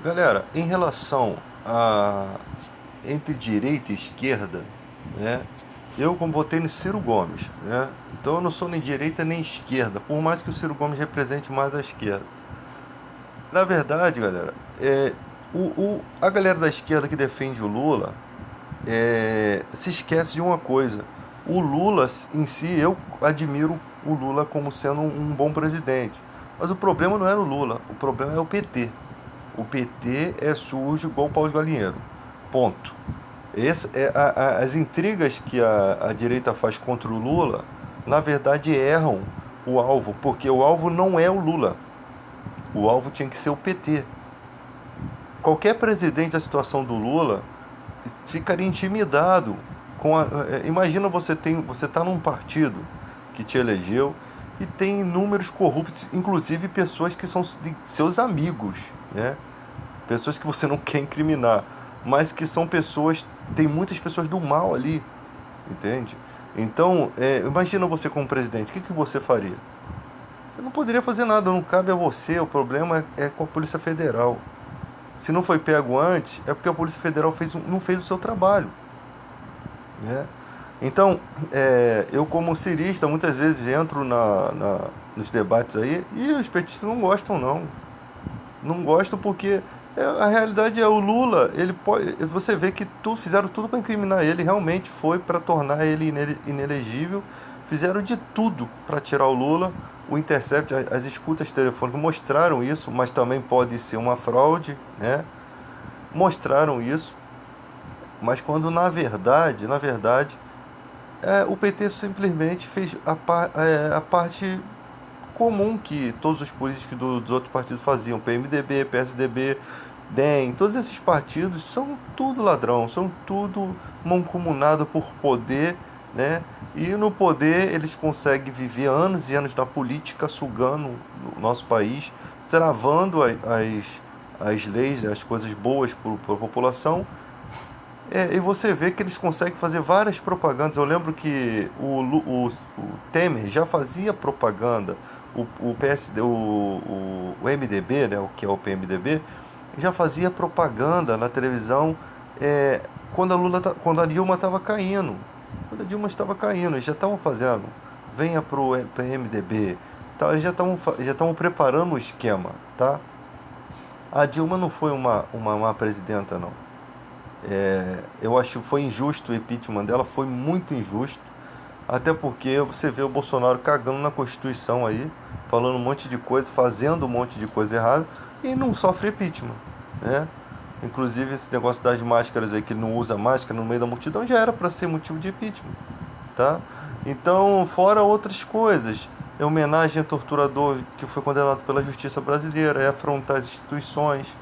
Galera, em relação a entre direita e esquerda, né? Eu como votei no Ciro Gomes, né? Então eu não sou nem direita nem esquerda, por mais que o Ciro Gomes represente mais a esquerda. Na verdade, galera, a galera da esquerda que defende o Lula se esquece de uma coisa. O Lula em si, eu admiro o Lula como sendo um bom presidente. Mas o problema não era o Lula, o problema é o PT. O PT é sujo igual o pau de galinheiro. Ponto. As intrigas que a direita faz contra o Lula, na verdade erram o alvo, porque o alvo não é o Lula. O alvo tinha que ser o PT. Qualquer presidente da situação do Lula ficaria intimidado imagina você está num partido que te elegeu e tem inúmeros corruptos, inclusive pessoas que são seus amigos, né? Pessoas que você não quer incriminar, mas que são pessoas, tem muitas pessoas do mal ali, entende? Então, imagina você como presidente, o que você faria? Você não poderia fazer nada, não cabe a você, o problema é com a Polícia Federal. Se não foi pego antes, é porque a Polícia Federal não fez o seu trabalho, né? Então, eu como cirista, muitas vezes entro nos debates aí e os petistas não gostam, não. Não gostam porque a realidade é o Lula, ele pode, você vê que fizeram tudo para incriminar ele, realmente foi para tornar ele inelegível, fizeram de tudo para tirar o Lula. O Intercept, as escutas telefônicas mostraram isso, mas também pode ser uma fraude, né? Mostraram isso, mas quando na verdade, o PT simplesmente fez a parte comum que todos os políticos dos outros partidos faziam, PMDB, PSDB, DEM, todos esses partidos são tudo ladrão, são tudo mancomunado por poder, né? E no poder eles conseguem viver anos e anos da política, sugando o nosso país, travando as leis, as coisas boas para a população. E você vê que eles conseguem fazer várias propagandas. Eu lembro que o Temer já fazia propaganda, o PSD, o MDB, né, o que é o PMDB, já fazia propaganda na televisão quando quando a Dilma estava caindo. Quando a Dilma estava caindo, eles já estavam fazendo. Venha para o PMDB. Tá, eles já estavam preparando o esquema. Tá? A Dilma não foi uma má presidenta, não. Eu acho que foi injusto o impeachment dela, foi muito injusto. Até porque você vê o Bolsonaro cagando na Constituição aí, falando um monte de coisa, fazendo um monte de coisa errada e não sofre impeachment, né? Inclusive esse negócio das máscaras aí, que ele não usa máscara no meio da multidão, já era para ser motivo de impeachment, tá? Então, fora outras coisas, é homenagem a torturador que foi condenado pela justiça brasileira, é afrontar as instituições,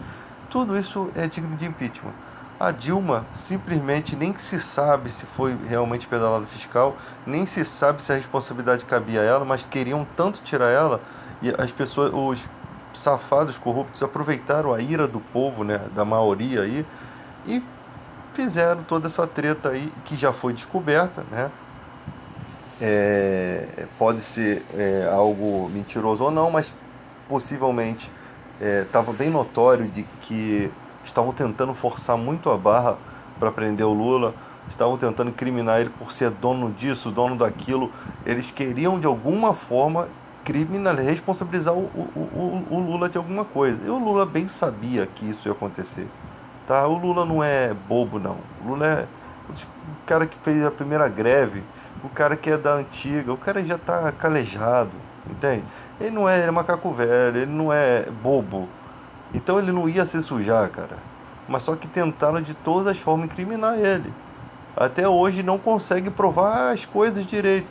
tudo isso é digno de impeachment. A Dilma simplesmente nem se sabe se foi realmente pedalada fiscal, nem se sabe se a responsabilidade cabia a ela, mas queriam tanto tirar ela e as pessoas, os safados corruptos aproveitaram a ira do povo, né, da maioria aí e fizeram toda essa treta aí que já foi descoberta, né? Pode ser algo mentiroso ou não, mas possivelmente estava bem notório de que estavam tentando forçar muito a barra para prender o Lula, estavam tentando incriminar ele por ser dono disso, dono daquilo. Eles queriam de alguma forma responsabilizar o Lula de alguma coisa. E o Lula bem sabia que isso ia acontecer. Tá? O Lula não é bobo, não. O Lula é o cara que fez a primeira greve, o cara que é da antiga, o cara já tá calejado, entende? Ele é macaco velho, ele não é bobo. Então ele não ia se sujar, cara. Mas só que tentaram de todas as formas incriminar ele. Até hoje não consegue provar as coisas direito.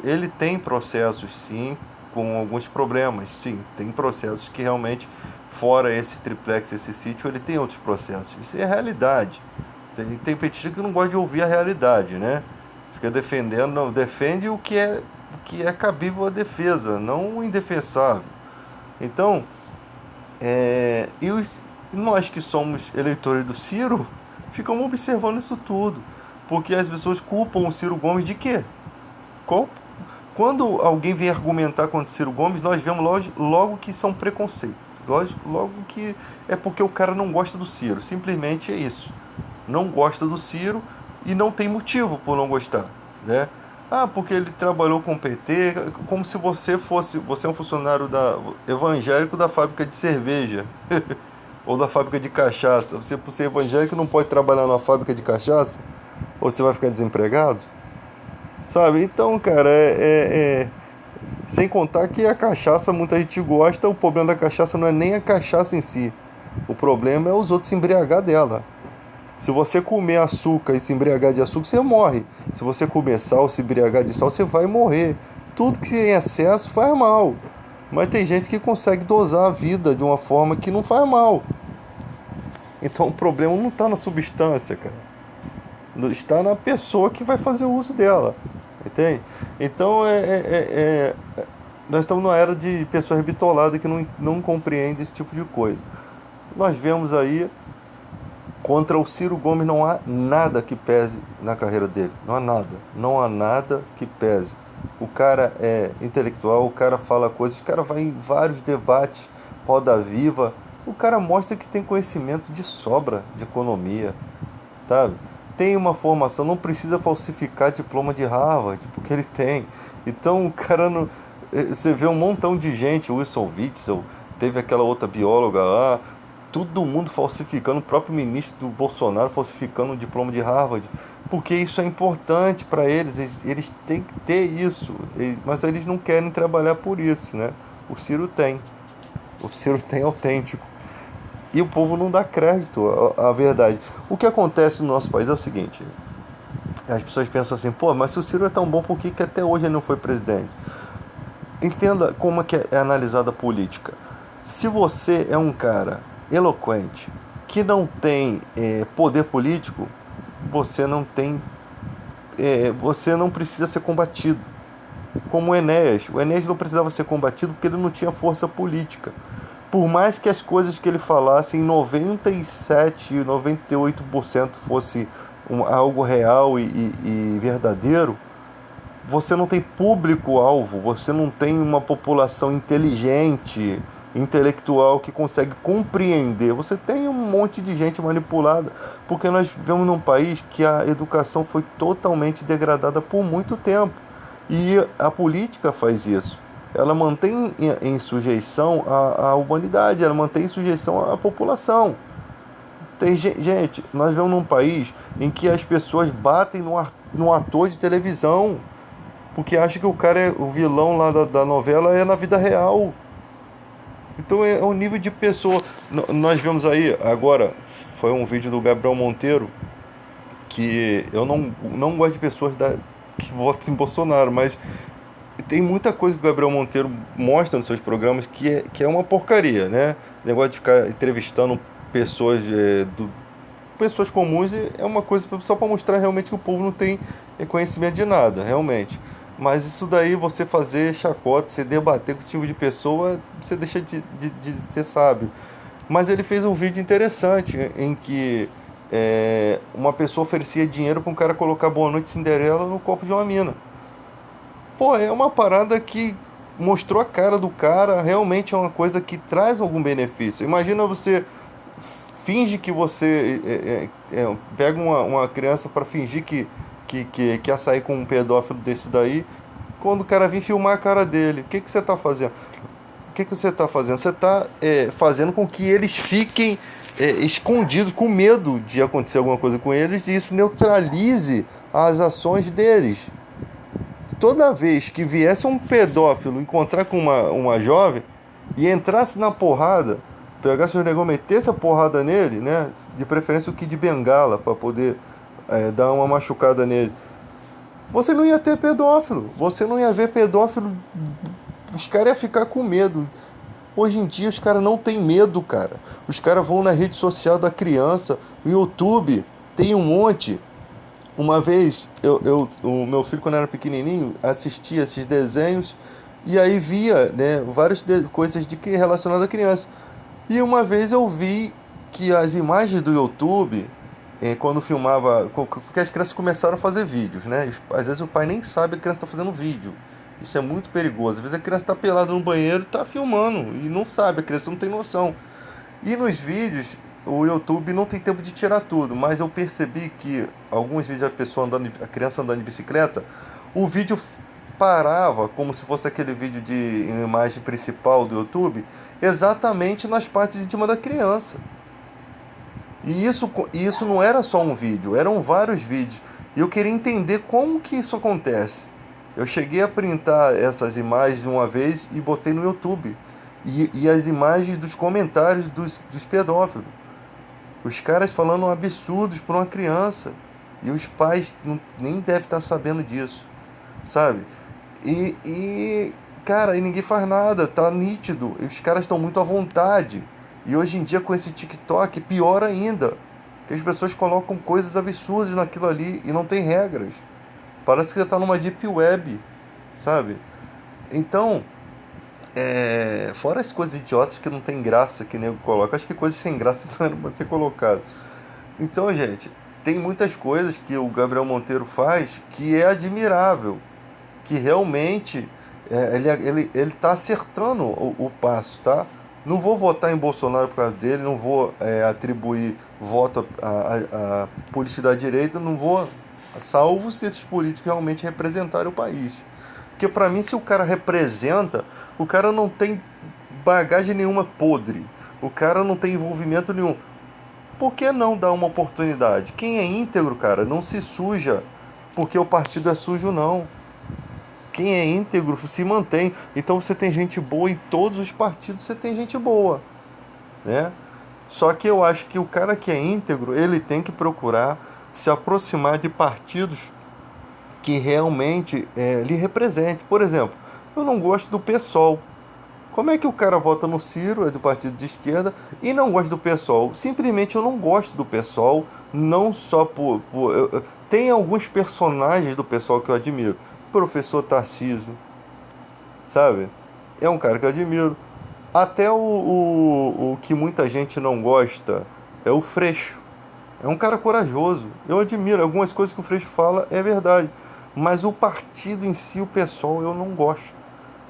Ele tem processos, sim, com alguns problemas. Sim, tem processos que realmente, fora esse triplex, esse sítio, ele tem outros processos. Isso é realidade. Tem petista que não gosta de ouvir a realidade, né? Fica defendendo, não, defende o que é cabível à defesa, não o indefensável. Então, e nós que somos eleitores do Ciro, ficamos observando isso tudo. Porque as pessoas culpam o Ciro Gomes de quê? Qual- Quando alguém vem argumentar contra o Ciro Gomes, nós vemos logo que são preconceitos. Lógico, logo que é porque o cara não gosta do Ciro. Simplesmente é isso. Não gosta do Ciro e não tem motivo por não gostar, né? Ah, porque ele trabalhou com o PT, como se você é um funcionário evangélico da fábrica de cerveja ou da fábrica de cachaça. Você, por ser evangélico, não pode trabalhar numa fábrica de cachaça ou você vai ficar desempregado, sabe? Então, cara, sem contar que a cachaça muita gente gosta, o problema da cachaça não é nem a cachaça em si. O problema é os outros se embriagar dela. Se você comer açúcar e se embriagar de açúcar, você morre. Se você comer sal e se embriagar de sal, você vai morrer. Tudo que é em excesso faz mal. Mas tem gente que consegue dosar a vida de uma forma que não faz mal. Então o problema não está na substância, cara. Está na pessoa que vai fazer o uso dela. Entende? Então nós estamos numa era de pessoas bitoladas que não compreendem esse tipo de coisa. Nós vemos aí, contra o Ciro Gomes não há nada que pese na carreira dele. Não há nada. Não há nada que pese. O cara é intelectual, o cara fala coisas, o cara vai em vários debates, roda viva. O cara mostra que tem conhecimento de sobra de economia, sabe? Tem uma formação, não precisa falsificar diploma de Harvard, porque ele tem. Então o cara não. Você vê um montão de gente, Wilson Witzel, teve aquela outra bióloga lá, todo mundo falsificando, o próprio ministro do Bolsonaro falsificando o diploma de Harvard, porque isso é importante para eles têm que ter isso, mas eles não querem trabalhar por isso, né? O Ciro tem. O Ciro tem autêntico. E o povo não dá crédito à verdade. O que acontece no nosso país é o seguinte: as pessoas pensam assim, pô, mas se o Ciro é tão bom, por que até hoje ele não foi presidente? Entenda como é que é analisada a política. Se você é um cara eloquente, que não tem poder político, você não tem, você não precisa ser combatido. Como o Enéas não precisava ser combatido porque ele não tinha força política. Por mais que as coisas que ele falasse em 97, 98% fosse algo real e verdadeiro, você não tem público-alvo, você não tem uma população inteligente, intelectual que consegue compreender. Você tem um monte de gente manipulada, porque nós vivemos num país que a educação foi totalmente degradada por muito tempo. E a política faz isso. Ela mantém em sujeição a humanidade, ela mantém em sujeição a população. Gente, nós vivemos num país em que as pessoas batem no ator de televisão, porque acham que o cara é o vilão lá da novela é na vida real. Então é um nível de pessoa. Nós vemos aí agora, foi um vídeo do Gabriel Monteiro, que eu não gosto de pessoas que votam em Bolsonaro, mas tem muita coisa que o Gabriel Monteiro mostra nos seus programas que é uma porcaria, né? O negócio de ficar entrevistando pessoas, pessoas comuns é uma coisa só para mostrar realmente que o povo não tem conhecimento de nada, realmente. Mas isso daí, você fazer chacota, você debater com esse tipo de pessoa, você deixa de ser sábio. Mas ele fez um vídeo interessante em que uma pessoa oferecia dinheiro para um cara colocar Boa Noite Cinderela no copo de uma mina. Pô, é uma parada que mostrou a cara do cara, realmente é uma coisa que traz algum benefício. Imagina você finge que você pega uma criança para fingir que quer sair com um pedófilo desse daí, quando o cara vir filmar a cara dele, o que você está fazendo? O que você está fazendo? Você está fazendo com que eles fiquem escondidos, com medo de acontecer alguma coisa com eles, e isso neutralize as ações deles. Toda vez que viesse um pedófilo encontrar com uma jovem e entrasse na porrada, pegasse o negócio, metesse a porrada nele, né? De preferência o Kid Bengala, para poder dar uma machucada nele. Você não ia ter pedófilo, você não ia ver pedófilo, os caras iam ficar com medo. Hoje em dia os caras não têm medo, cara. Os caras vão na rede social da criança, no YouTube, tem um monte. Uma vez, o meu filho, quando era pequenininho, assistia esses desenhos e aí via, né, várias coisas relacionadas à criança. E uma vez eu vi que as imagens do YouTube, quando filmava, porque as crianças começaram a fazer vídeos, né? Às vezes o pai nem sabe que a criança está fazendo vídeo. Isso é muito perigoso. Às vezes a criança está pelada no banheiro e está filmando e não sabe, a criança não tem noção. E nos vídeos, o YouTube não tem tempo de tirar tudo, mas eu percebi que alguns vídeos a criança andando de bicicleta, o vídeo parava como se fosse aquele vídeo de imagem principal do YouTube, exatamente nas partes íntimas da criança. E isso não era só um vídeo, eram vários vídeos. E eu queria entender como que isso acontece. Eu cheguei a printar essas imagens uma vez e botei no YouTube. E as imagens dos comentários dos pedófilos. Os caras falando absurdos por uma criança. E os pais nem devem estar sabendo disso, sabe? Cara, e ninguém faz nada, tá nítido. Os caras estão muito à vontade. E hoje em dia, com esse TikTok, pior ainda. Que as pessoas colocam coisas absurdas naquilo ali e não tem regras. Parece que você tá numa deep web, sabe? Então, fora as coisas idiotas que não tem graça que o nego coloca. Acho que coisas sem graça não era pra ser colocado. Então, gente, tem muitas coisas que o Gabriel Monteiro faz que é admirável. Que realmente ele tá acertando o passo, tá? Não vou votar em Bolsonaro por causa dele, não vou atribuir voto à política da direita, não vou, salvo se esses políticos realmente representarem o país. Porque para mim, se o cara representa, o cara não tem bagagem nenhuma podre, o cara não tem envolvimento nenhum. Por que não dar uma oportunidade? Quem é íntegro, cara, não se suja porque o partido é sujo, não. Quem é íntegro se mantém. Então você tem gente boa em todos os partidos, você tem gente boa, né? Só que eu acho que o cara que é íntegro, ele tem que procurar se aproximar de partidos que realmente lhe representem. Por exemplo, eu não gosto do PSOL. Como é que o cara vota no Ciro, é do partido de esquerda, e não gosta do PSOL? Simplesmente eu não gosto do PSOL, não só tem alguns personagens do PSOL que eu admiro. Professor Tarcísio, sabe? É um cara que eu admiro. Até o que muita gente não gosta é o Freixo. É um cara corajoso. Eu admiro. Algumas coisas que o Freixo fala é verdade. Mas o partido em si, o PSOL, eu não gosto.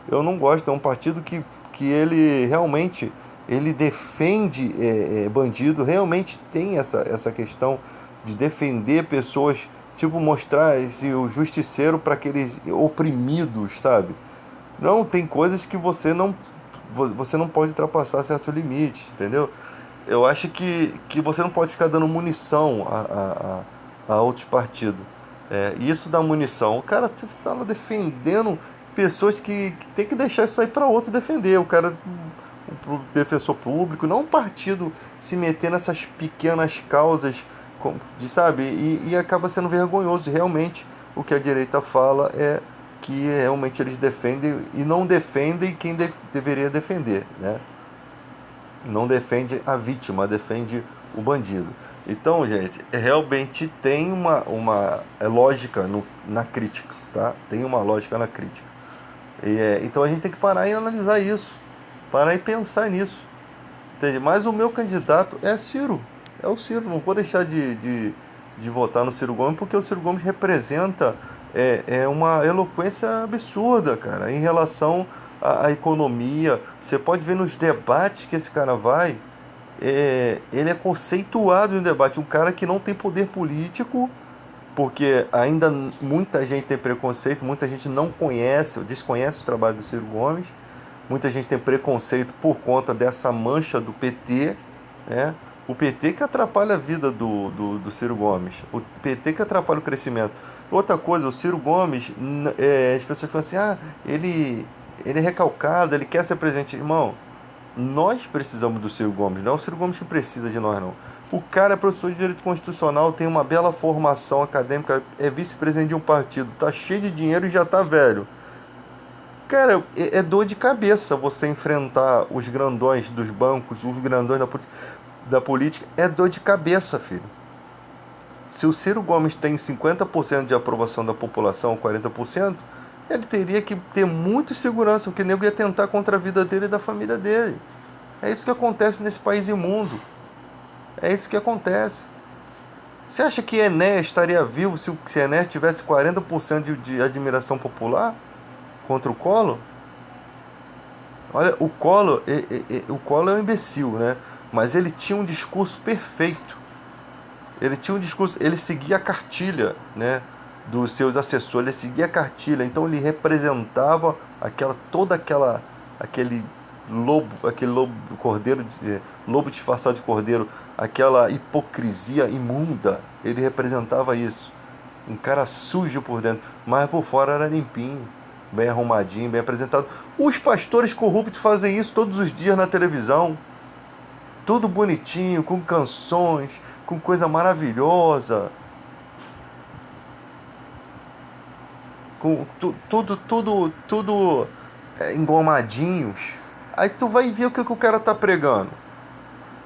Eu não gosto. É um partido que ele realmente ele defende bandido. Realmente tem essa questão de defender pessoas, tipo, mostrar o justiceiro para aqueles oprimidos, sabe? Não, tem coisas que você não pode ultrapassar certos limites, entendeu? Eu acho que você não pode ficar dando munição a outros partidos. E isso dá munição. O cara tá lá defendendo pessoas que tem que deixar isso aí para outros defender. O cara, o defensor público, não um partido se meter nessas pequenas causas, sabe? E acaba sendo vergonhoso. Realmente, o que a direita fala é que realmente eles defendem e não defendem quem deveria defender, né? Não defende a vítima, defende o bandido. Então, gente, realmente tem uma lógica na crítica, tá? Tem uma lógica na crítica. Então a gente tem que parar e analisar isso, parar e pensar nisso, entende? Mas o meu candidato é Ciro, é o Ciro. Não vou deixar de votar no Ciro Gomes, porque o Ciro Gomes representa uma eloquência absurda, cara, em relação à economia. Você pode ver nos debates que esse cara vai, ele é conceituado em debate, um cara que não tem poder político, porque ainda muita gente tem preconceito, muita gente não conhece ou desconhece o trabalho do Ciro Gomes, muita gente tem preconceito por conta dessa mancha do PT, né? O PT que atrapalha a vida do Ciro Gomes, o PT que atrapalha o crescimento. Outra coisa, o Ciro Gomes, as pessoas falam assim, ele é recalcado, ele quer ser presidente. Irmão, nós precisamos do Ciro Gomes, não é o Ciro Gomes que precisa de nós, não. O cara é professor de Direito Constitucional, tem uma bela formação acadêmica, é vice-presidente de um partido, tá cheio de dinheiro e já tá velho. Cara, é dor de cabeça você enfrentar os grandões dos bancos, os grandões da política. É dor de cabeça, filho. Se o Ciro Gomes tem 50% de aprovação da população, 40%, ele teria que ter muita segurança, porque o nego ia tentar contra a vida dele e da família dele. É isso que acontece nesse país imundo. É isso que acontece. Você acha que Enéas estaria vivo se Enéas tivesse 40% de admiração popular? contra o Collor. Olha, o Collor é um imbecil, né? Mas ele tinha um discurso perfeito. Ele tinha um discurso, ele seguia a cartilha, né, dos seus assessores, ele seguia a cartilha, então ele representava aquele lobo cordeiro, lobo disfarçado de cordeiro, aquela hipocrisia imunda. Ele representava isso. Um cara sujo por dentro, mas por fora era limpinho, bem arrumadinho, bem apresentado. Os pastores corruptos fazem isso todos os dias na televisão. Tudo bonitinho, com canções, com coisa maravilhosa, com tudo engomadinhos. Aí tu vai ver o que o cara tá pregando.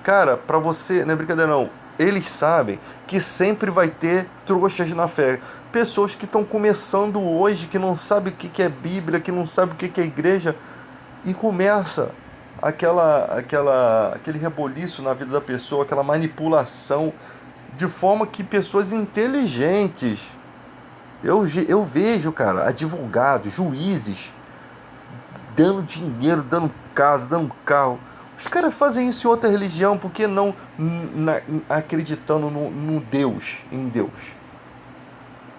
Cara, pra você, não é brincadeira não, eles sabem que sempre vai ter trouxas na fé. Pessoas que estão começando hoje, que não sabem o que é Bíblia, que não sabem o que é igreja, e começa aquele reboliço na vida da pessoa, aquela manipulação, de forma que pessoas inteligentes, eu vejo, cara, advogados, juízes, dando dinheiro, dando casa, dando carro. Os caras fazem isso em outra religião, por que não acreditando no Deus, em Deus?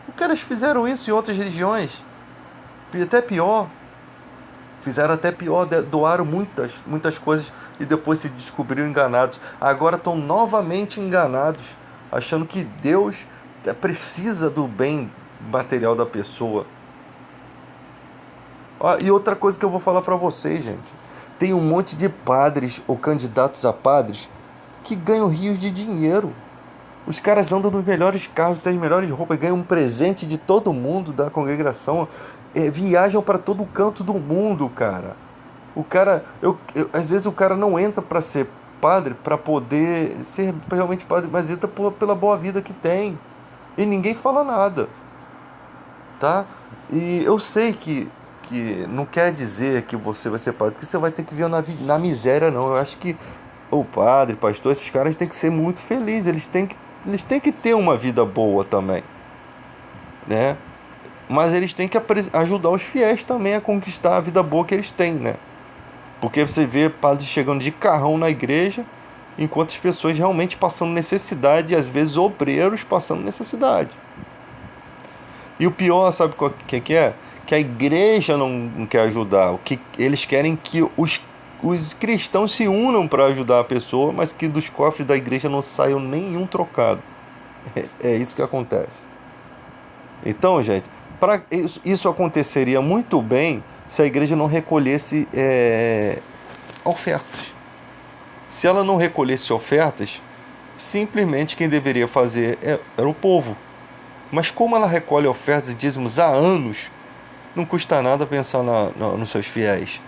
Os caras fizeram isso em outras religiões, até pior. Fizeram até pior, doaram muitas coisas e depois se descobriram enganados. Agora estão novamente enganados, achando que Deus precisa do bem material da pessoa. E outra coisa que eu vou falar para vocês, gente. Tem um monte de padres ou candidatos a padres que ganham rios de dinheiro. Os caras andam nos melhores carros, têm as melhores roupas, ganham um presente de todo mundo da congregação, viajam para todo canto do mundo, cara. O cara, às vezes o cara não entra para ser padre, para poder ser realmente padre, mas entra pela boa vida que tem. E ninguém fala nada, tá? E eu sei que não quer dizer que você vai ser padre, que você vai ter que viver na miséria, não. Eu acho que o padre, pastor, esses caras têm que ser muito felizes, eles têm que ter uma vida boa também, né? Mas eles têm que ajudar os fiéis também a conquistar a vida boa que eles têm, né? Porque você vê padres chegando de carrão na igreja, enquanto as pessoas realmente passando necessidade, e às vezes obreiros passando necessidade. E o pior, sabe o que é? Que a igreja não quer ajudar. O que eles querem que os cristãos se unam para ajudar a pessoa, mas que dos cofres da igreja não saiam nenhum trocado. É isso que acontece. Então, gente, isso aconteceria muito bem se a igreja não recolhesse ofertas. Se ela não recolhesse ofertas, simplesmente quem deveria fazer era o povo. Mas como ela recolhe ofertas e dízimos há anos, não custa nada pensar nos seus fiéis,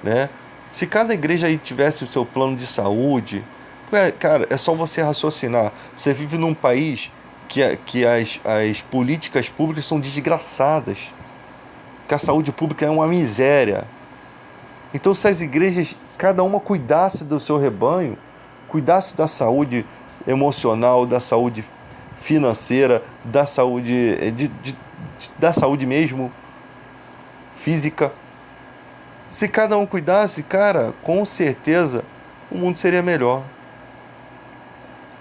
né? Se cada igreja aí tivesse o seu plano de saúde, cara, é só você raciocinar. Você vive num país que as políticas públicas são desgraçadas, que a saúde pública é uma miséria. Então, se as igrejas, cada uma cuidasse do seu rebanho, cuidasse da saúde emocional, da saúde financeira, da saúde, da saúde mesmo, física. Se cada um cuidasse, cara, com certeza o mundo seria melhor.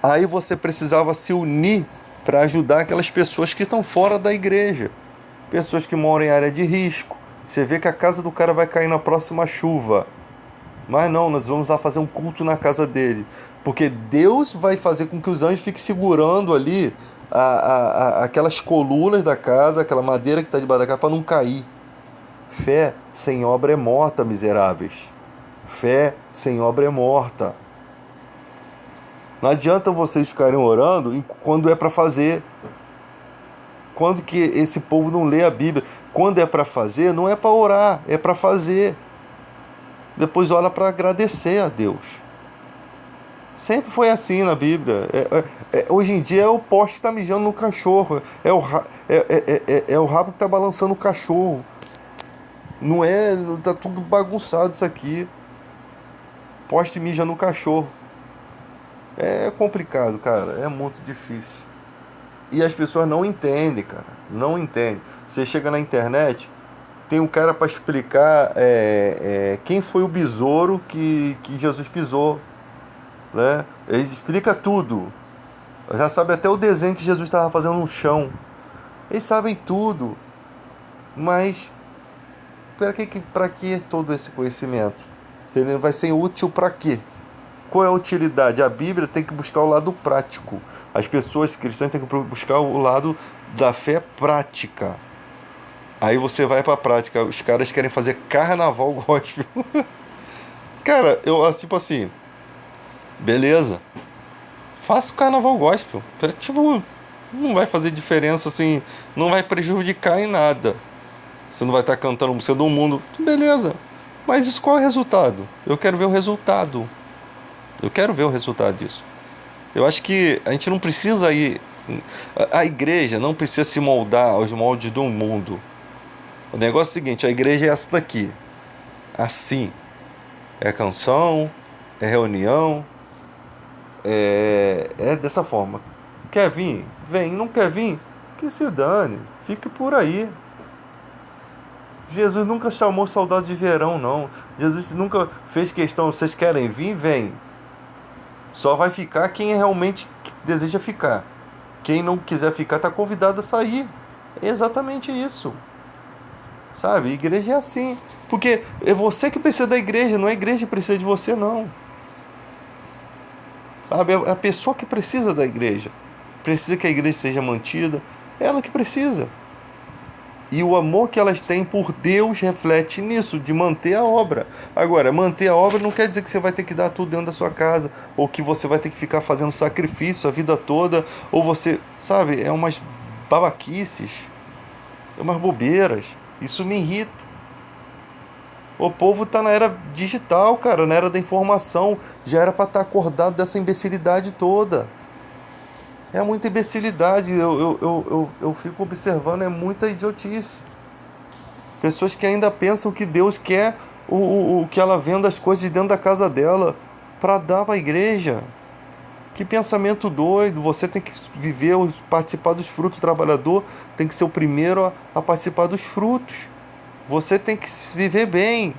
Aí você precisava se unir para ajudar aquelas pessoas que estão fora da igreja. Pessoas que moram em área de risco. Você vê que a casa do cara vai cair na próxima chuva. Mas não, nós vamos lá fazer um culto na casa dele. Porque Deus vai fazer com que os anjos fiquem segurando ali aquelas colunas da casa, aquela madeira que está debaixo da casa, para não cair. Fé sem obra é morta, miseráveis. Fé sem obra é morta. Não adianta vocês ficarem orando quando é para fazer. Quando que esse povo não lê a Bíblia? Quando é para fazer, não é para orar, é para fazer. Depois ora para agradecer a Deus. Sempre foi assim na Bíblia. Hoje em dia é o poste que está mijando no cachorro. É o rabo que está balançando o cachorro. Não é... Tá tudo bagunçado isso aqui. Poste mija no cachorro. É complicado, cara. É muito difícil. E as pessoas não entendem, cara. Não entendem. Você chega na internet, tem um cara para explicar quem foi o besouro que Jesus pisou, né? Ele explica tudo. Já sabe até o desenho que Jesus estava fazendo no chão. Eles sabem tudo. Mas para que todo esse conhecimento? Se ele vai ser útil para quê? Qual é a utilidade? A Bíblia tem que buscar o lado prático. As pessoas cristãs têm que buscar o lado da fé prática. Aí você vai para a prática. Os caras querem fazer carnaval gospel. Cara, tipo assim, beleza. Faça o carnaval gospel. Tipo, não vai fazer diferença assim, não vai prejudicar em nada. Você não vai estar cantando música do mundo, beleza. Mas isso qual é o resultado? Eu quero ver o resultado. Eu quero ver o resultado disso. Eu acho que a gente não precisa ir. A igreja não precisa se moldar aos moldes do mundo. O negócio é o seguinte: a igreja é essa daqui. Assim. É canção, é reunião, é dessa forma. Quer vir? Vem. Não quer vir? Que se dane. Fique por aí. Jesus nunca chamou saudade de verão, não. Jesus nunca fez questão, vocês querem vir? Vem. Só vai ficar quem realmente deseja ficar. Quem não quiser ficar está convidado a sair. É exatamente isso. Sabe? Igreja é assim. Porque é você que precisa da igreja, não é a igreja que precisa de você, não. Sabe? É a pessoa que precisa da igreja. Precisa que a igreja seja mantida. É ela que precisa. E o amor que elas têm por Deus reflete nisso, de manter a obra. Agora, manter a obra não quer dizer que você vai ter que dar tudo dentro da sua casa, ou que você vai ter que ficar fazendo sacrifício a vida toda, ou você, sabe, é umas babaquices, é umas bobeiras. Isso me irrita. O povo tá na era digital, cara, na era da informação. Já era para estar acordado dessa imbecilidade toda. É muita imbecilidade, eu fico observando, é muita idiotice. Pessoas que ainda pensam que Deus quer o que ela venda as coisas de dentro da casa dela para dar para a igreja. Que pensamento doido! Você tem que viver, participar dos frutos do trabalhador, tem que ser o primeiro a participar dos frutos. Você tem que viver bem.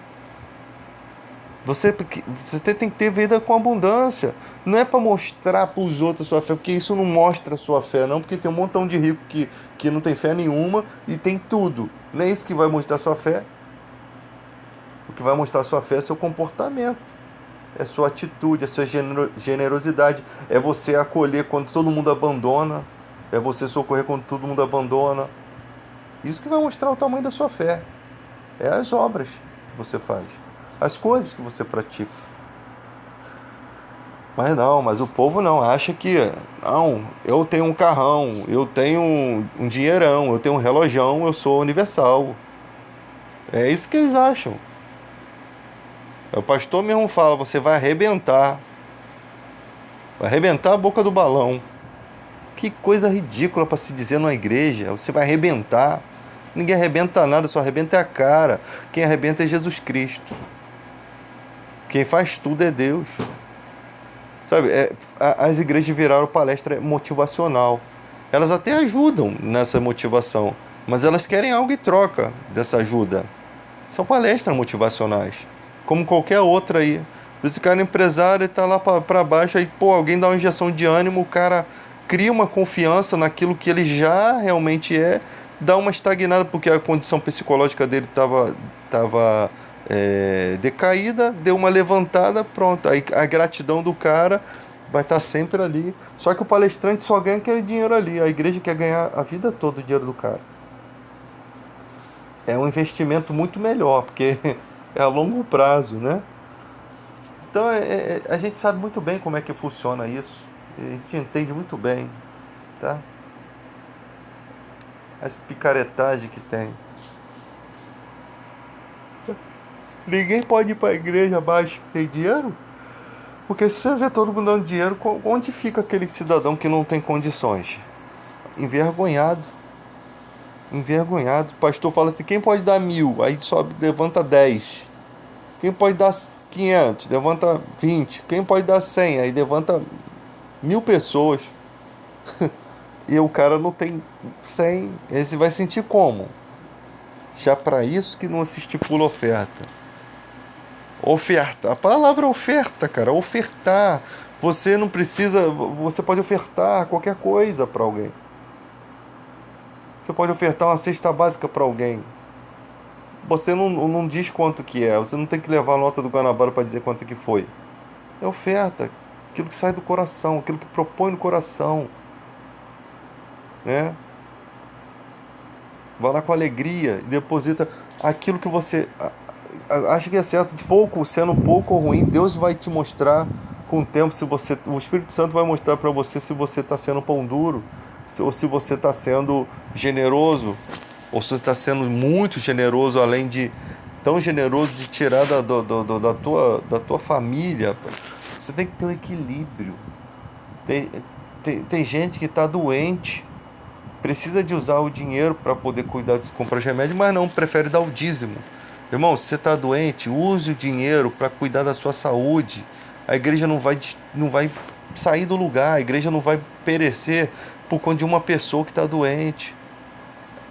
Você tem que ter vida com abundância. Não é para mostrar para os outros a sua fé, porque isso não mostra a sua fé, não. Porque tem um montão de rico que não tem fé nenhuma e tem tudo. Não é isso que vai mostrar a sua fé. O que vai mostrar a sua fé é seu comportamento. É sua atitude, é sua generosidade. É você acolher quando todo mundo abandona. É você socorrer quando todo mundo abandona. Isso que vai mostrar o tamanho da sua fé. É as obras que você faz. As coisas que você pratica. Mas o povo não, acha que não, eu tenho um carrão, eu tenho um dinheirão, eu tenho um relojão, eu sou universal. É isso que eles acham. O pastor mesmo fala, você vai arrebentar. Vai arrebentar a boca do balão. Que coisa ridícula para se dizer numa igreja. Você vai arrebentar. Ninguém arrebenta nada, só arrebenta é a cara. Quem arrebenta é Jesus Cristo. Quem faz tudo é Deus. Sabe, as igrejas viraram palestra motivacional. Elas até ajudam nessa motivação, mas elas querem algo em troca dessa ajuda. São palestras motivacionais, como qualquer outra aí. Esse cara é empresário e tá lá para baixo, aí pô, alguém dá uma injeção de ânimo, o cara cria uma confiança naquilo que ele já realmente é, dá uma estagnada porque a condição psicológica dele tava decaída, deu uma levantada, pronto. Aí a gratidão do cara vai estar sempre ali. Só que o palestrante só ganha aquele dinheiro ali. A igreja quer ganhar a vida toda o dinheiro do cara. É um investimento muito melhor, porque é a longo prazo, né? Então a gente sabe muito bem como é que funciona isso. A gente entende muito bem, tá? As picaretagens que tem. Ninguém pode ir para a igreja abaixo sem dinheiro? Porque se você vê todo mundo dando dinheiro, onde fica aquele cidadão que não tem condições? Envergonhado. Envergonhado. O pastor fala assim, quem pode dar 1.000? Aí sobe, levanta 10. Quem pode dar 500? Levanta 20. Quem pode dar 100? Aí levanta 1.000 pessoas. E o cara não tem 100. Ele vai sentir como? Já para isso que não se estipula oferta. Oferta. A palavra oferta, cara. Ofertar. Você não precisa. Você pode ofertar qualquer coisa para alguém. Você pode ofertar uma cesta básica para alguém. Você não diz quanto que é. Você não tem que levar a nota do Guanabara para dizer quanto que foi. É oferta. Aquilo que sai do coração. Aquilo que propõe no coração. Né? Vai lá com alegria e deposita aquilo que você acha que é certo, pouco, sendo pouco ou ruim, Deus vai te mostrar com o tempo se você, o Espírito Santo vai mostrar para você se você está sendo pão duro, ou se você está sendo generoso, ou se você está sendo muito generoso, além de tão generoso de tirar da tua família. Você tem que ter um equilíbrio. Tem, tem gente que está doente, precisa de usar o dinheiro para poder cuidar de comprar remédio, mas não, prefere dar o dízimo. Irmão, se você está doente, use o dinheiro para cuidar da sua saúde. A igreja não vai sair do lugar, a igreja não vai perecer por conta de uma pessoa que está doente.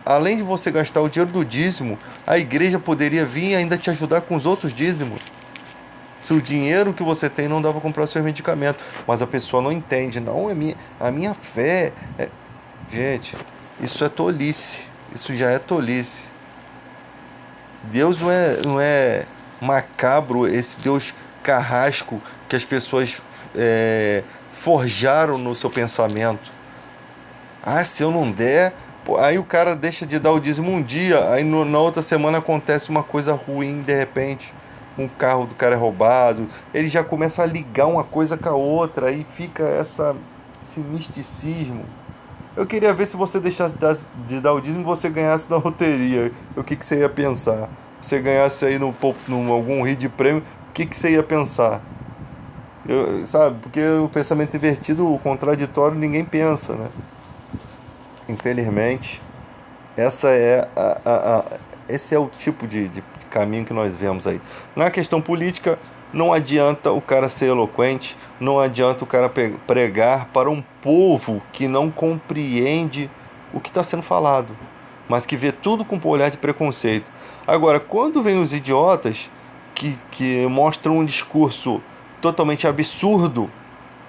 Além de você gastar o dinheiro do dízimo, a igreja poderia vir e ainda te ajudar com os outros dízimos. Se o dinheiro que você tem não dá para comprar seus medicamentos, mas a pessoa não entende, não, a minha fé. Gente, isso é tolice. Isso já é tolice. Deus não é macabro, esse Deus carrasco que as pessoas forjaram no seu pensamento. Ah, se eu não der. Pô, aí o cara deixa de dar o dízimo um dia, aí na outra semana acontece uma coisa ruim de repente. Um carro do cara é roubado, ele já começa a ligar uma coisa com a outra, aí fica esse misticismo. Eu queria ver se você deixasse de dar o dízimo e você ganhasse na loteria. O que você ia pensar? Você ganhasse aí no algum rio de prêmio, o que você ia pensar? Sabe? Porque o pensamento invertido, o contraditório, ninguém pensa, né? Infelizmente, esse é o tipo de caminho que nós vemos aí. Na questão política, não adianta o cara ser eloquente, não adianta o cara pregar para um povo que não compreende o que está sendo falado, mas que vê tudo com um olhar de preconceito. Agora, quando vem os idiotas que mostram um discurso totalmente absurdo,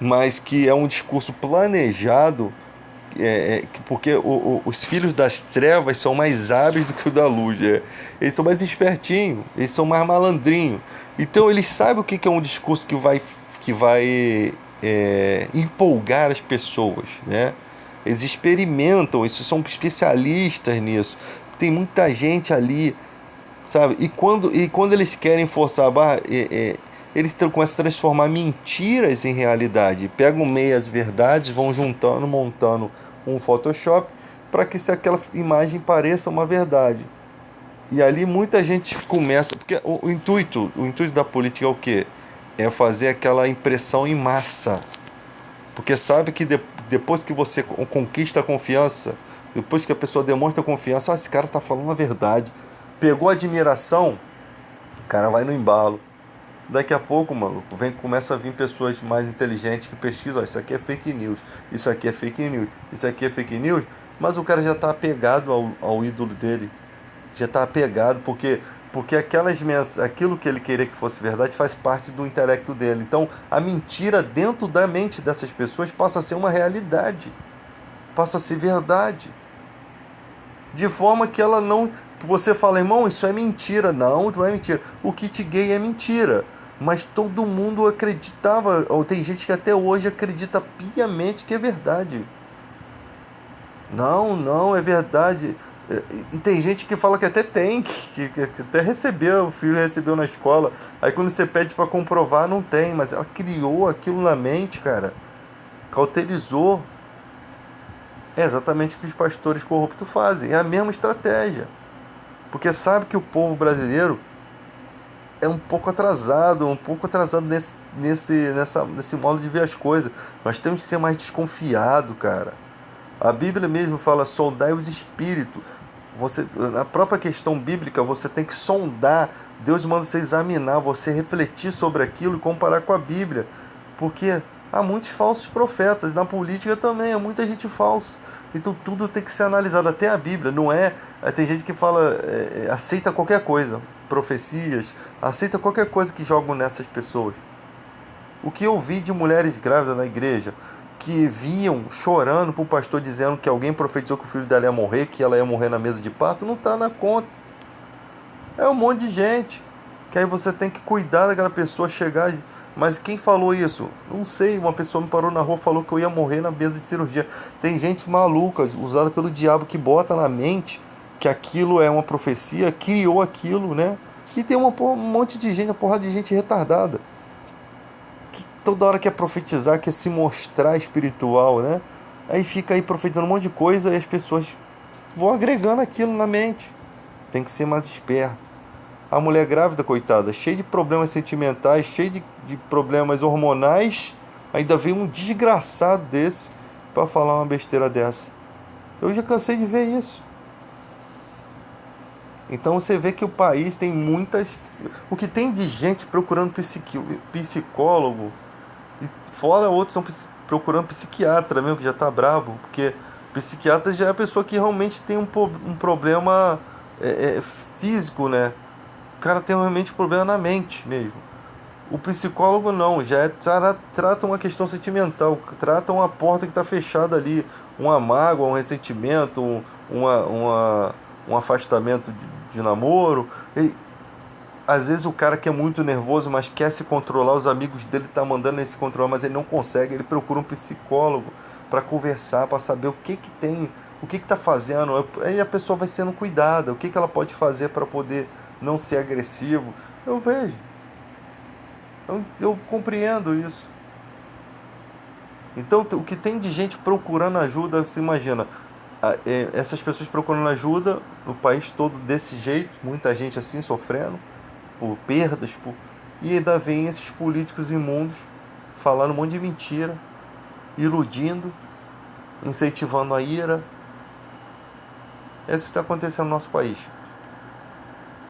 mas que é um discurso planejado, porque os filhos das trevas são mais hábeis do que o da luz. Eles são mais espertinhos, eles são mais malandrinhos. Então eles sabem o que é um discurso que vai empolgar as pessoas, né? Eles experimentam isso, são especialistas nisso. Tem muita gente ali, sabe? E quando eles querem forçar a barra, eles começam a transformar mentiras em realidade. Pegam meias verdades, vão juntando, montando um Photoshop para que aquela imagem pareça uma verdade. E ali muita gente começa, porque o intuito da política é o quê? É fazer aquela impressão em massa. Porque sabe que depois que você conquista a confiança, depois que a pessoa demonstra confiança, esse cara tá falando a verdade. Pegou a admiração, o cara vai no embalo. Daqui a pouco, maluco, começa a vir pessoas mais inteligentes que pesquisam, ó, isso aqui é fake news, isso aqui é fake news, isso aqui é fake news, mas o cara já está apegado ao ídolo dele, já está apegado, porque aquilo que ele queria que fosse verdade faz parte do intelecto dele. Então, a mentira dentro da mente dessas pessoas passa a ser uma realidade, passa a ser verdade, de forma que ela não, que você fala, irmão, isso é mentira. Não, não é mentira. O kit gay é mentira. Mas todo mundo acreditava, ou tem gente que até hoje acredita piamente que é verdade. Não, não, é verdade. E tem gente que fala que até tem, que até recebeu, o filho recebeu na escola. Aí quando você pede para comprovar, não tem. Mas ela criou aquilo na mente, cara. Cauterizou. É exatamente o que os pastores corruptos fazem. É a mesma estratégia. Porque sabe que o povo brasileiro é um pouco atrasado nesse modo de ver as coisas. Nós temos que ser mais desconfiado, cara. A Bíblia mesmo fala, sondai os espíritos. Na própria questão bíblica, você tem que sondar. Deus manda você examinar, você refletir sobre aquilo e comparar com a Bíblia. Porque há muitos falsos profetas. Na política também, há muita gente falsa. Então tudo tem que ser analisado, até a Bíblia. Não é Aí tem gente que fala, aceita qualquer coisa, profecias, aceita qualquer coisa que jogam nessas pessoas. O que eu vi de mulheres grávidas na igreja que vinham chorando para o pastor dizendo que alguém profetizou que o filho dela ia morrer, que ela ia morrer na mesa de parto, não está na conta. É um monte de gente. Que aí você tem que cuidar daquela pessoa chegar. Mas quem falou isso? Não sei. Uma pessoa me parou na rua e falou que eu ia morrer na mesa de cirurgia. Tem gente maluca, usada pelo diabo, que bota na mente que aquilo é uma profecia, criou aquilo, né? E tem um monte de gente, uma porrada de gente retardada. Que toda hora quer profetizar, quer se mostrar espiritual, né? Aí fica aí profetizando um monte de coisa e as pessoas vão agregando aquilo na mente. Tem que ser mais esperto. A mulher grávida, coitada, cheia de problemas sentimentais, cheia de problemas hormonais, ainda vem um desgraçado desse para falar uma besteira dessa. Eu já cansei de ver isso. Então você vê que o país tem muitas. O que tem de gente procurando psicólogo, e fora outros estão procurando psiquiatra mesmo, que já tá brabo, porque psiquiatra já é a pessoa que realmente tem um problema físico, né? O cara tem realmente problema na mente mesmo. O psicólogo não, já trata uma questão sentimental, trata uma porta que está fechada ali, uma mágoa, um ressentimento, uma, uma, um afastamento de namoro. E, às vezes o cara que é muito nervoso, mas quer se controlar, os amigos dele estão mandando ele se controlar, mas ele não consegue, ele procura um psicólogo para conversar, para saber o que tem, o que está fazendo. Aí a pessoa vai sendo cuidada, o que ela pode fazer para poder não ser agressivo. Eu vejo. Eu compreendo isso. Então, o que tem de gente procurando ajuda, você imagina, essas pessoas procurando ajuda no país todo desse jeito, muita gente assim sofrendo, por perdas, e ainda vem esses políticos imundos falando um monte de mentira, iludindo, incentivando a ira. É isso que está acontecendo no nosso país.